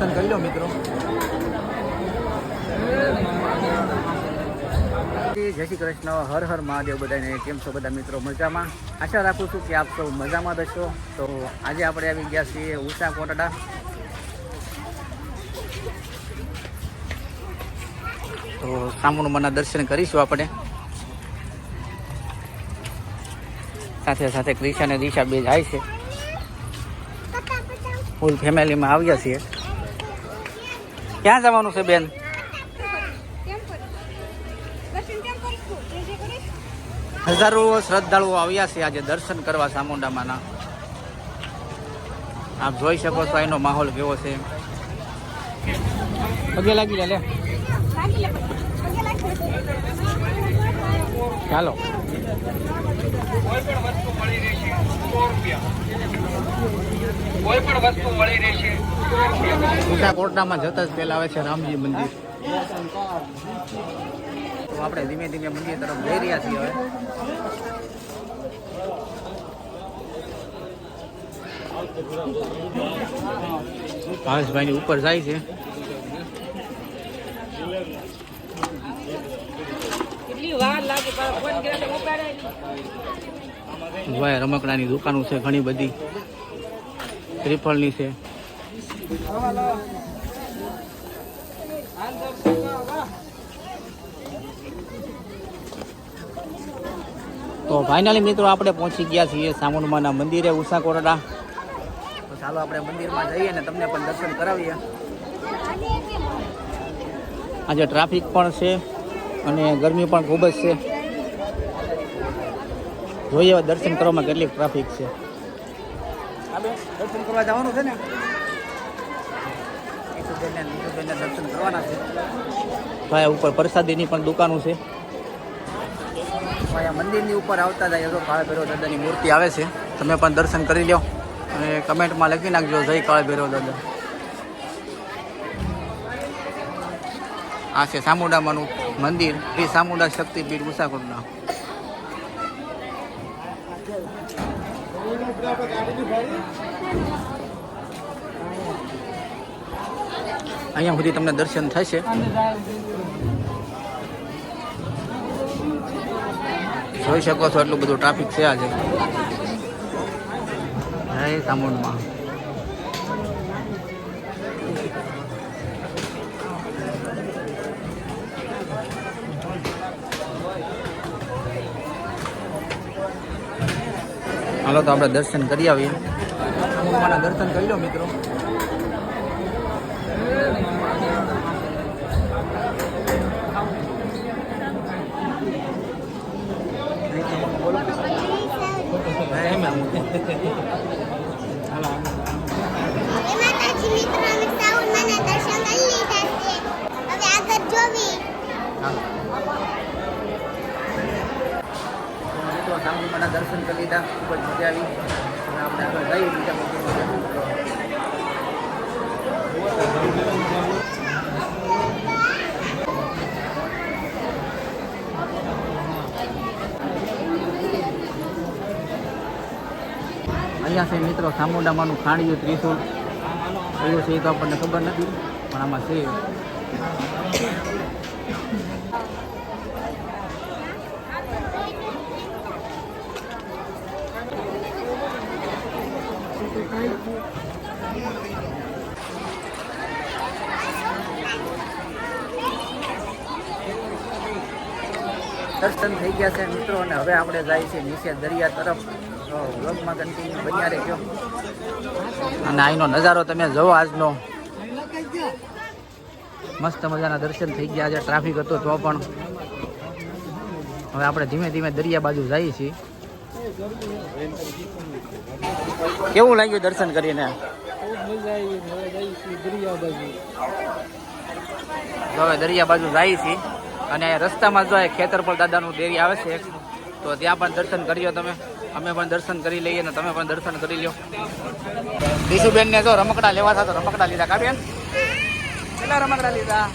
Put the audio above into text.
કરી લો મિત્રો. જય શ્રી કૃષ્ણ, હર હર મહાદેવ. બધાને કેમ છો બધા મિત્રો? મજામાં? આશા રાખું છું કે આપ સૌ મજામાં રહેશો. તો આજે આપણે આવી ગયા છીએ ઉષા કોટડા. તો સામુંડમાના દર્શન કરીશું આપણે. સાથે સાથે ક્રિશા અને દિશા બે જાય છે. ફૂલ ફેમિલીમાં આવ્યા છીએ. ક્યાં જવાનું છે બેન? હજારો શ્રદ્ધાળુઓ આવ્યા છે આજે દર્શન કરવા ચામુંડામાના. આપ જોઈ શકો છો એનો માહોલ કેવો છે. પગે લાગી લે. ચાલો. ઉષા કોટડામાં જતા જ પહેલા આવે છે રામજી મંદિર. તો આપણે ધીમે ધીમે મંદિર તરફ જઈ રહ્યા છીએ હવે. ભાવેશભાઈની ઉપર જાય છે. રમકડાની દુકાનો છે ઘણી બધી. ત્રિફળની છે. તો ફાઇનલી મિત્રો આપણે પહોંચી ગયા છીએ ચામુંડમાના મંદિરે ઉષા કોટડા. તો ચાલો આપણે મંદિરમાં જઈએ ને તમને પણ દર્શન કરાવીએ. આજે ટ્રાફિક પણ છે અને ગરમી પણ ખૂબ જ છે. જોઈએ દર્શન કરવામાં કેટલી ટ્રાફિક છે. દર્શન કરવા જવાનું છે ને, દર્શન કરવાના છે. ભાઈ ઉપર પ્રસાદીની પણ દુકાનો છે. મંદિરની ઉપર આવતા જાય તો કાળા ભૈરવ દાદાની મૂર્તિ આવે છે. તમે પણ દર્શન કરી લો અને કમેન્ટમાં લખી નાખજો જય કાળા ભૈરવ દાદા. આ છે ચામુંડામાનું મંદિર, શ્રી ચામુંડા શક્તિપીઠ ઉષા કોટડા. અહીંયા સુધી તમને દર્શન થશે. જોઈ શકો છો એટલું બધું ટ્રાફિક છે આજે. જય ચામુંડમાં. હાલો તો આપણે દર્શન કરી આવીએ. ચામુંડમાના દર્શન કરી લો મિત્રો. ચામુંડમાના દર્શન કરી લીધા, ખૂબ જ મજા આવી. આપણે આગળ જઈએ બીજા અહીંયા છે મિત્રો ચામુંડામાનું ખાણીયું ત્રિશુલ. એવું છે એ તો આપણને ખબર નથી, પણ આમાં છે. દર્શન થઈ ગયા છે મિત્રો અને હવે આપણે જાય છે નીચે દરિયા તરફ. વ્લોગમાં કન્ટિન્યુ બન્યા રહેજો. અને અહીંનો નજારો તમે જોવો આજનો. મસ્ત મજાના દર્શન થઈ ગયા. આજે ટ્રાફિક હતો તો પણ હવે આપણે ધીમે ધીમે દરિયા બાજુ જઈએ છીએ. કેવું લાગ્યું દર્શન કરીને? હવે દરિયા બાજુ જઈએ છીએ અને રસ્તામાં જો ખેતરપળ દાદાનું ડેરી આવે છે તો ત્યાં પણ દર્શન કર્યો તમે. અમે પણ દર્શન કરી લઈએ ને તમે પણ દર્શન કરી લો. દીશુબેન ને જો રમકડા લેવા હતા તો રમકડા લીધા. કા બેન? કેટલા રમકડા લીધા?